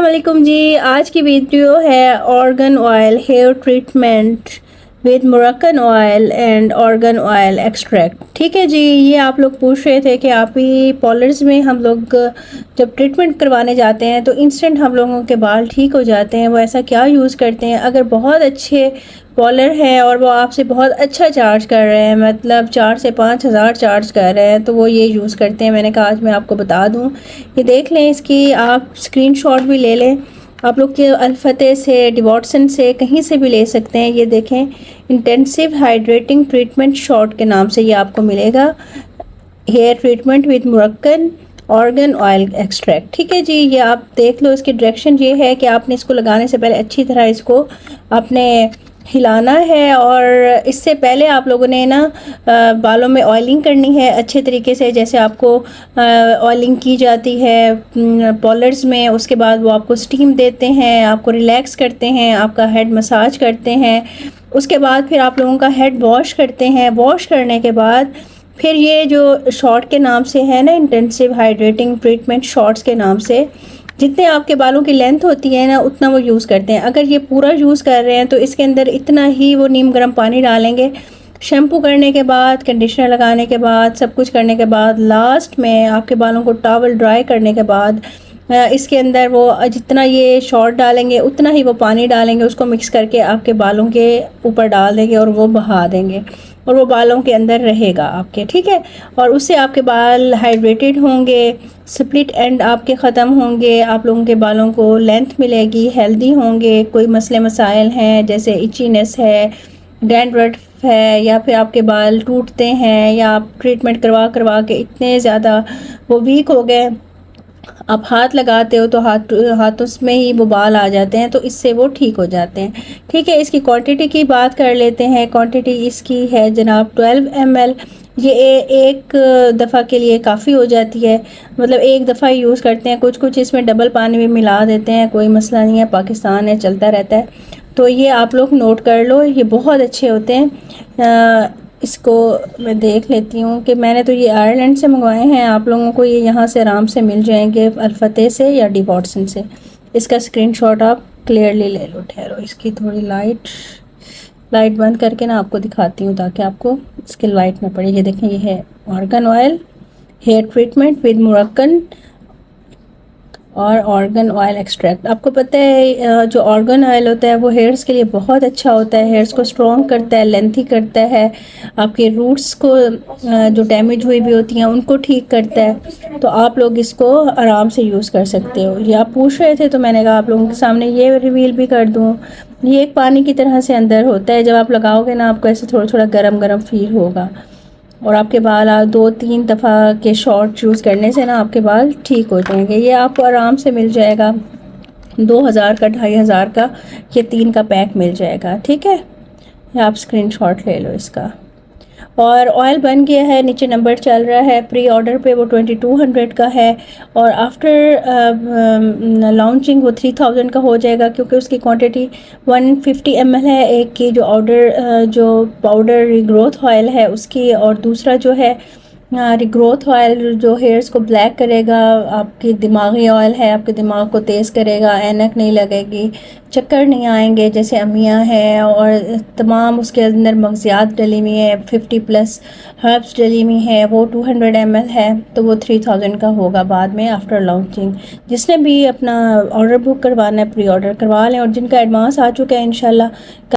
अस्सलाम वालेकुम जी। आज की वीडियो है argan oil hair treatment with Moroccan oil and argan oil extract. ठीक है जी, ये आप लोग पूछ रहे थे कि आप ही पॉलर्स में हम लोग जब ट्रीटमेंट करवाने जाते हैं तो इंस्टेंट हम लोगों के बाल ठीक हो जाते हैं, वो ऐसा क्या यूज़ करते हैं। अगर बहुत अच्छे पॉलर हैं और वो आपसे बहुत अच्छा चार्ज कर रहे हैं, मतलब 4 से 5 हज़ार चार्ज कर रहे हैं, तो वो ये यूज़ करते हैं। मैंने कहा आज मैं आपको बता दूं। ये देख लें, इसकी आप स्क्रीनशॉट भी ले लें। आप लोग के अल्फते से, डिवॉटसन से, कहीं से भी ले सकते हैं। ये देखें, इंटेंसिव हाइड्रेटिंग ट्रीटमेंट शॉर्ट के नाम से ये आपको मिलेगा। Hair treatment with Moroccan argan oil extract. ठीक है जी, ये आप देख लो। इसकी डायरेक्शन ये है कि आपने इसको लगाने से पहले अच्छी तरह इसको आपने हिलाना है, और इससे पहले आप लोगों ने ना बालों में ऑयलिंग करनी है अच्छे तरीके से, जैसे आपको ऑयलिंग की जाती है पॉलर्स में। उसके बाद वो आपको स्टीम देते हैं, आपको रिलैक्स करते हैं, आपका हेड मसाज करते हैं। उसके बाद फिर आप लोगों का हेड वॉश करते हैं। वॉश करने के बाद फिर ये जो शॉर्ट के नाम से है ना, इंटेंसिव हाइड्रेटिंग ट्रीटमेंट शॉर्ट्स के नाम से, जितने आपके बालों की लेंथ होती है ना उतना वो यूज़ करते हैं। अगर ये पूरा यूज़ कर रहे हैं तो इसके अंदर इतना ही वो नीम गर्म पानी डालेंगे। शैम्पू करने के बाद, कंडीशनर लगाने के बाद, सब कुछ करने के बाद, लास्ट में आपके बालों को टॉवल ड्राई करने के बाद इसके अंदर वो जितना ये शॉर्ट डालेंगे उतना ही वो पानी डालेंगे। उसको मिक्स करके आपके बालों के ऊपर डाल देंगे और वो बहा देंगे, और वो बालों के अंदर रहेगा आपके। ठीक है, और उससे आपके बाल हाइड्रेटेड होंगे, स्प्लिट एंड आपके ख़त्म होंगे, आप लोगों के बालों को लेंथ मिलेगी, हेल्दी होंगे। कोई मसले मसाइल हैं जैसे इचीनेस है, डैंड्रफ है, या फिर आपके बाल टूटते हैं, या आप ट्रीटमेंट करवा करवा के इतने ज़्यादा वो वीक हो गए, आप हाथ लगाते हो तो हाथों में ही वो बाल आ जाते हैं, तो इससे वो ठीक हो जाते हैं। ठीक है, इसकी क्वांटिटी की बात कर लेते हैं। क्वांटिटी इसकी है जनाब 12 ml। ये एक दफ़ा के लिए काफ़ी हो जाती है, मतलब एक दफ़ा ही यूज़ करते हैं। कुछ कुछ इसमें डबल पानी भी मिला देते हैं, कोई मसला नहीं है, पाकिस्तान है, चलता रहता है। तो ये आप लोग नोट कर लो, ये बहुत अच्छे होते हैं। इसको मैं देख लेती हूँ कि मैंने तो ये आयरलैंड से मंगवाए हैं। आप लोगों को ये यहाँ से आराम से मिल जाएंगे, अल्फते से या डिवॉटसन से। इसका स्क्रीनशॉट आप क्लियरली ले लो। ठहरो, इसकी थोड़ी लाइट बंद करके ना आपको दिखाती हूँ ताकि आपको इसकी लाइट ना पड़े। ये देखें, ये है argan oil hair treatment with Moroccan और ऑर्गन ऑयल एक्सट्रैक्ट। आपको पता है जो ऑर्गन ऑयल होता है वो हेयर्स के लिए बहुत अच्छा होता है, हेयर्स को स्ट्रॉन्ग करता है, लेंथी करता है, आपके रूट्स को जो डैमेज हुई भी होती हैं उनको ठीक करता है। तो आप लोग इसको आराम से यूज़ कर सकते हो। ये आप पूछ रहे थे तो मैंने कहा आप लोगों के सामने ये रिवील भी कर दूँ। ये एक पानी की तरह से अंदर होता है, जब आप लगाओगे ना आपको ऐसे थोड़ा थोड़ा गरम गरम फील होगा, और आपके बाल 2-3 दफ़ा के शॉर्ट यूज़ करने से ना आपके बाल ठीक हो जाएंगे। ये आपको आराम से मिल जाएगा 2000 का, 2500 का, ये 3 का पैक मिल जाएगा। ठीक है, आप स्क्रीनशॉट ले लो इसका। और ऑयल बन गया है, नीचे नंबर चल रहा है, प्री ऑर्डर पे वो 2200 का है, और आफ्टर लॉन्चिंग वो 3000 का हो जाएगा, क्योंकि उसकी क्वांटिटी 150 ml है एक की, जो जो पाउडर रिग्रोथ ऑयल है उसकी, और दूसरा जो है रिग्रोथ ऑयल जो हेयर्स को ब्लैक करेगा। आपकी दिमागी ऑयल है, आपके दिमाग को तेज़ करेगा, ऐनक नहीं लगेगी, चक्कर नहीं आएंगे जैसे अमियाँ हैं, और तमाम उसके अंदर मग़ज़ियात डली हुई है, 50+ हर्ब्स डली हुई है। वो 200 ml है, तो वो 3000 का होगा बाद में आफ्टर लॉन्चिंग। जिसने भी अपना ऑर्डर बुक करवाना है प्री ऑर्डर करवा लें, और जिनका एडवांस आ चुका है इंशाल्लाह